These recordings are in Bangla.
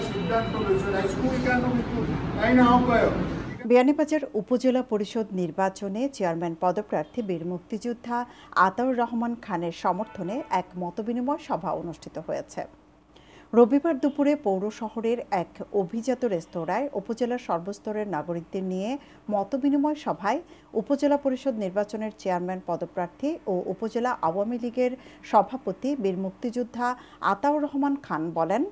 সিদ্ধান্ত আহ্বায়ক। বিয়ানীবাজার উপজেলা পরিষদ নির্বাচনে চেয়ারম্যান পদপ্রার্থী বীর মুক্তিযোদ্ধা আতাউর রহমান খানের সমর্থনে এক মতবিনিময় সভা অনুষ্ঠিত হয়েছে। রবিবার দুপুরে পৌর শহরের এক অভিজাত রেস্তোরাঁয় উপজেলার সর্বস্তরের নাগরিকদের নিয়ে মতবিনিময় সভায় উপজেলা পরিষদ নির্বাচনের চেয়ারম্যান পদপ্রার্থী ও উপজেলা আওয়ামী লীগের সভাপতি বীর মুক্তিযোদ্ধা আতাউর রহমান খান বলেন,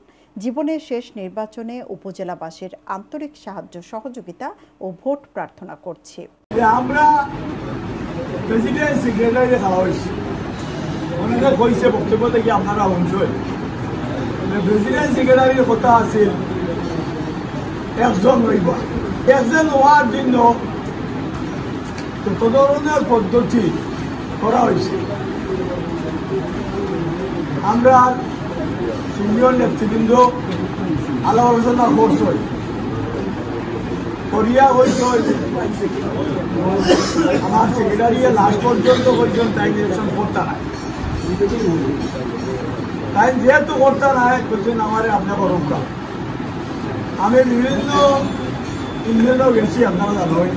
জীবনের শেষ নির্বাচনে উপজেলাবাসীর আন্তরিক সাহায্য সহযোগিতা ও ভোট প্রার্থনা করছি। আমরা প্রেসিডেন্ট সেক্রেটারি খাওয়া হয়েছি, অনেকে কইছে বক্তব্য থেকে আপনারা অংশই প্রেসিডেন্ট সেক্রেটারির কথা আছে একজন হইব, একজন হওয়ার জন্য কত ধরনের পদ্ধতি করা হয়েছে। আমরা সিনিয়র নেতৃবৃন্দ আলাপ আলোচনা করছই, করিয়া হয়েছে আমার সেক্রেটারি লাস্ট পর্যন্ত তাই ইলেকশন করতে নাই, তাই যেহেতু করতে নাই বলছেন আমার আপনার রক্ষা। আমি বিভিন্ন ইউনিয়নও গেছি, আপনারা জানেন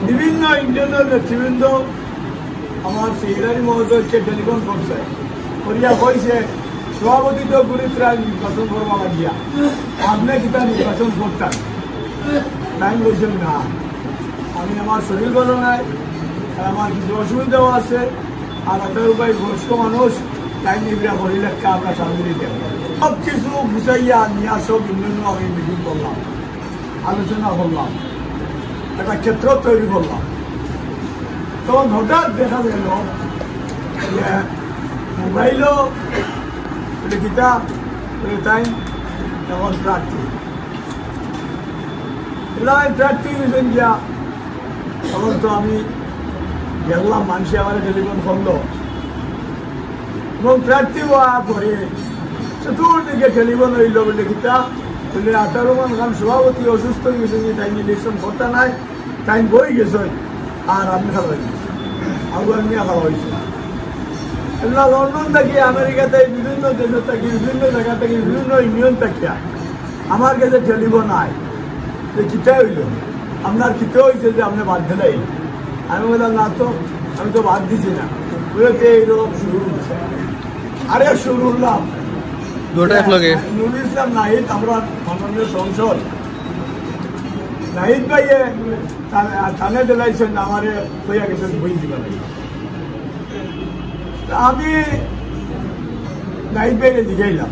বিভিন্ন ইউনিয়নের নেতৃবৃন্দ আমার সেক্রেটারি মহোদয়কে টেলিফোন করছে, করিয়া কইছে সভাপতি তো গুরুত্রা নির্বাচন করবা লাগিয়া আপনি কিতা নির্বাচন করতেন। তাই বলছেন না, আমি আমার শরীর ভালো নাই, আমার কিছু অসুবিধাও আছে, আর আপনার উপায় বয়স্ক মানুষ তাই নিবিড়া করিলে আমরা সামনে দিতে সব কিছু গুছাইয়া নিয়ে সব ইউনিয়ন আমি মিটিং করলাম, আলোচনা করলাম, একটা ক্ষেত্র তৈরি করলাম। তখন হঠাৎ দেখা গেল যে মোবাইলও লিখিতা তাই এখন প্রার্থী প্রার্থী হয়েছেন গিয়া। তখন তো আমি দেখলাম মানুষে আমার টেলিফোন করলো এবং প্রার্থী হওয়ার পরে চতুর্দিকে টেলিফোন হইল বলে গীতা বলে আতাউর রহমান খান সভাপতি অসুস্থ হয়ে গেছে, তাই ইলেকশন করতে নাই, তাই বই গেছে আর আমি খাওয়া হয়েছি, আগুয়ার নিয়ে খাওয়া হয়েছে। এগুলা লন্ডন থেকে আমেরিকা থেকে বিভিন্ন দেশের থেকে বিভিন্ন জায়গা থেকে বিভিন্ন ইউনিয়ন থেকে আমার কাছে টেলিফোন আয় যে কিতা হইল, আপনার কিতে হয়েছে যে আপনি বাদ দিলাই। আমি বললাম না তো, আমি তো বাদ দিছি না, বুঝতে এইরকম শুরু হচ্ছে। আরে শুরু হলাম নুরুল ইসলাম নাহিদ, আমরা মাননীয় সংসদ নাহিদ ভাইয়ে থানে দিলাইছেন আমারে হইয়া গেছেন বই দিবা। আমি নাহিদ ভাইকে জিগাইলাম,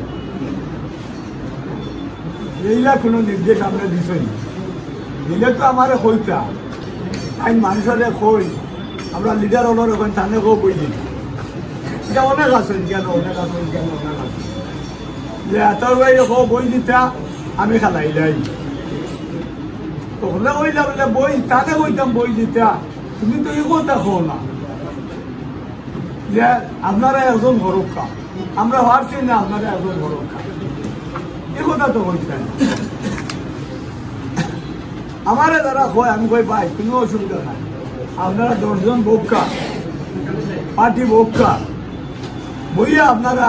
এইলা কোনো নির্দেশ আমরা দিছই দিলে তো আমার হইতা আইন মানুষের কই আমরা লিডার হলো ওখানে থানে কেউ বই দিই এটা অনেক আছেন কেন অনেক আছেন কেন অনেক আছেন যে এতর ভাই বই দিতা আমি খালাই যাই ওখানে ওই যাবে বই তাকে বইতাম বই দিতা, তুমি তো এই কথা খো না যে আপনারা একজন ভরক্ষা, আমরা ভাবছি না আপনারা একজন ভরক্ষা, এই কথা তো হইছে না। আমারে যারা হয় আমি কই পাই কোনো অসুবিধা নাই, আপনারা 10 জন বক্কা পার্টি বক্কা বইয়া আপনারা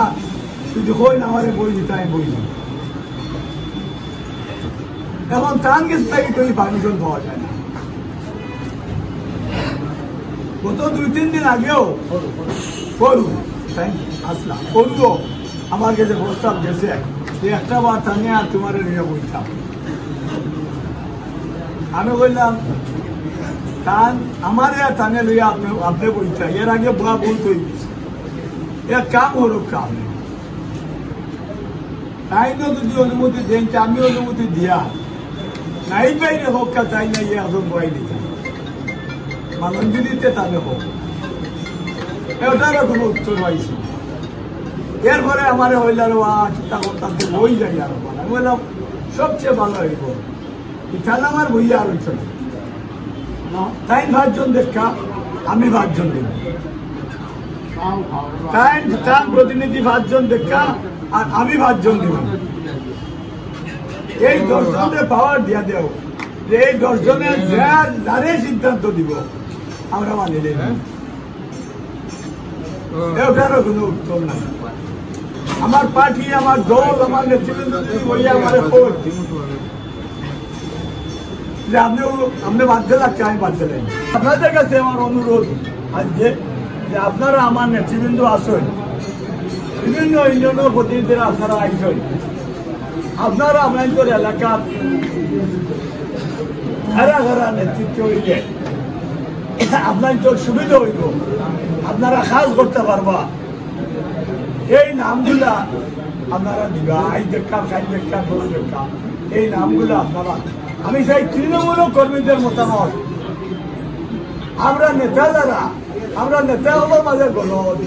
যদি কই না আমারে বই দিতে আমি বই দিই। এখন তান গেছে তাই তো পারমিশন পাওয়া যায় না। গত 2-3 দিন আগেও করু আসলাম করবো আমার কাছে প্রস্তাব গেছে যে একটা বার টানে আর তোমার নিয়ে বইতাম। আমি বললাম টান আমার টানে লইয়া আপনি বইতা, এর আগে বুয়া বই তৈরি গেছে, এর কাম হরুক কাম তাই তো যদি অনুমতি দেন আমি অনুমতি দিয়া নাই বাইরে হোক কা তাই না ইয়ে একজন বই দিতাম মানঞ্জি দিতে তাহলে হোক, এটারও কোনো উত্তর হয়েছে। এরপরে আমার হইল আরো চিন্তা করতাম যে বই যাই আরো ভালো, আমি বললাম সবচেয়ে ভালো হইব তাহলে আমার বই আর হইছে তাই 5 জন দেখা আমি 5 জন দেব, তাই তার প্রতিনিধি 5 জন দেখা আর আমি 5 জন দেব। এই 10 জনের পাওয়ার দিয়া দেও যে এই 10 জনের যারে সিদ্ধান্ত দিব আমরা মানিলে এটারও কোনো উত্তর নাই। আমার পার্টি, আমার দল, আমার নেতৃবৃন্দ যদি বলি আমার যে আপনি বাধ্য লাগছে, আমি বাধ্য নেই। আপনাদের কাছে আমার অনুরোধ আজকে যে আপনারা আমার নেতৃবৃন্দ আসেন, বিভিন্ন ইউনিয়নের প্রতিনিধিরা আপনারা আইসেন, আপনারা আপনাদের এলাকার ঘেরা ঘেরা নেতৃত্ব হইলে আপনাদের সুবিধা হইব, আপনারা কাজ করতে পারবা। এই নামগুলা আপনারা দিবা, আই দেখা, খাই দেখা, গরু দেখা, এই নামগুলো আপনারা। আমি চাই তৃণমূল কর্মীদের মতামত, আমরা নেতা যারা, আমরা নেতাগুলোর মাঝে গলত,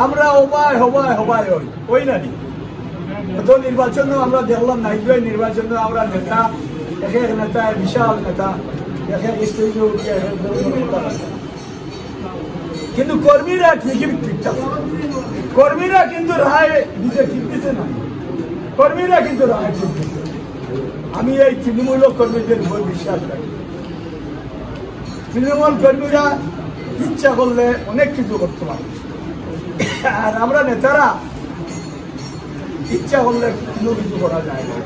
আমরা হবাই হবাই হবাই ওই নানি তো নির্বাচন আমরা দেখলাম না, এই নির্বাচন আমরা নেতা, এক এক নেতা বিশাল নেতা, এক এক স্টেজে উঠে কিন্তু কর্মীরা ঠিকই ঠিকঠাক, কর্মীরা কিন্তু রায় দিতে ঠিক দিচ্ছে না, কর্মীরা কিন্তু রায় ঠিক দিচ্ছে। আমি এই তৃণমূল কর্মীদের উপর বিশ্বাস রাখি। তৃণমূল কর্মীরা ইচ্ছা করলে অনেক কিছু করতে পারে, আর আমরা নেতারা ইচ্ছা করলে কোনো কিছু করা যায় না।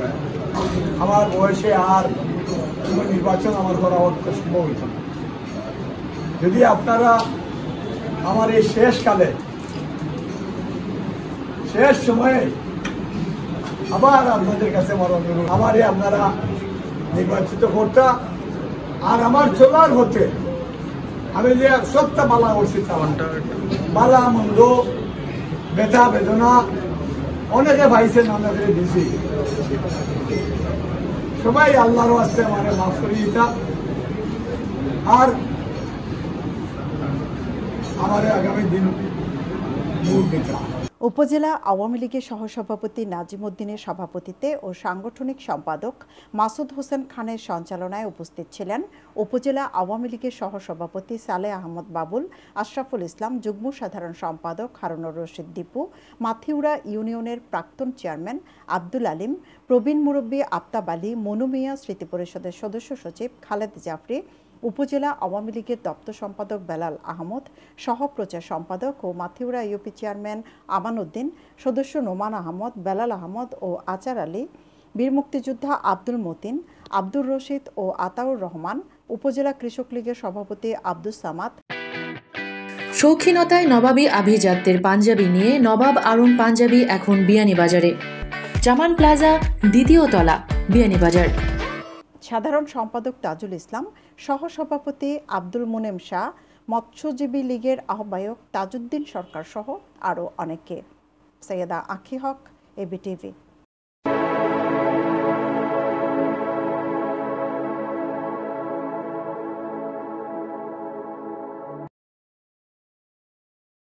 আমার বয়সে আর কোনো নির্বাচন আমার করা সম্ভব হইত না। যদি আপনারা আমার এই শেষকালে, শেষ সময়ে আবার আপনাদের কাছে আমার অনুরোধ, আমারে আপনারা নির্বাচিত করতা, আর আমার চলার হতে আমি যে সবটা বালা করছি, বালা মন্দ ব্যথা বেদনা অনেকে পাইছেন, অনেকে দিছি, সবাই আল্লাহর আসতে আমার মাফ করে দিতা, আর আমার আগামী দিন মুখ দিতা। উপজেলা আওয়ামী লীগের সহসভাপতি নাজিম উদ্দিনের সভাপতিত্বে ও সাংগঠনিক সম্পাদক মাসুদ হোসেন খানের সঞ্চালনায় উপস্থিত ছিলেন উপজেলা আওয়ামী লীগের সহসভাপতি সালেহ আহমদ বাবুল, আশরাফুল ইসলাম, যুগ্ম সাধারণ সম্পাদক হারুনুর রশিদ দীপু, মাথিউরা ইউনিয়নের প্রাক্তন চেয়ারম্যান আব্দুল আলিম, প্রবীণ মুরব্বী আফতাব আলী, মনু মিয়া, স্মৃতি পরিষদের সদস্য সচিব খালেদ জাফরি, উপজেলা আওয়ামী লীগের দপ্তর সম্পাদক বেলাল আহমদ, সহপ্রচার সম্পাদক ও মাথিউরা ইউপি চেয়ারম্যান আমান উদ্দিন, সদস্য নোমান আহমদ, বেলাল আহমদ ও আচার আলী, বীর মুক্তিযোদ্ধা আব্দুল মতিন, আব্দুর রশিদ ও আতাউর রহমান, উপজেলা কৃষক লীগের সভাপতি আব্দুস সামাদ। শৌখিনতায় নবাবী আভিজাত্যের পাঞ্জাবি নিয়ে নবাব আরুন পাঞ্জাবি এখন বিয়ানীবাজারে। জামান প্লাজা, দ্বিতীয় তলা, বিয়ানীবাজার। সাধারণ সম্পাদক তাজুল ইসলাম, সহসভাপতি আব্দুল মোনেম শাহ, মৎস্যজীবী লীগের আহ্বায়ক তাজউদ্দিন সরকার সহ আরও অনেকে। সৈয়দা আখি হক, এবিটিভি।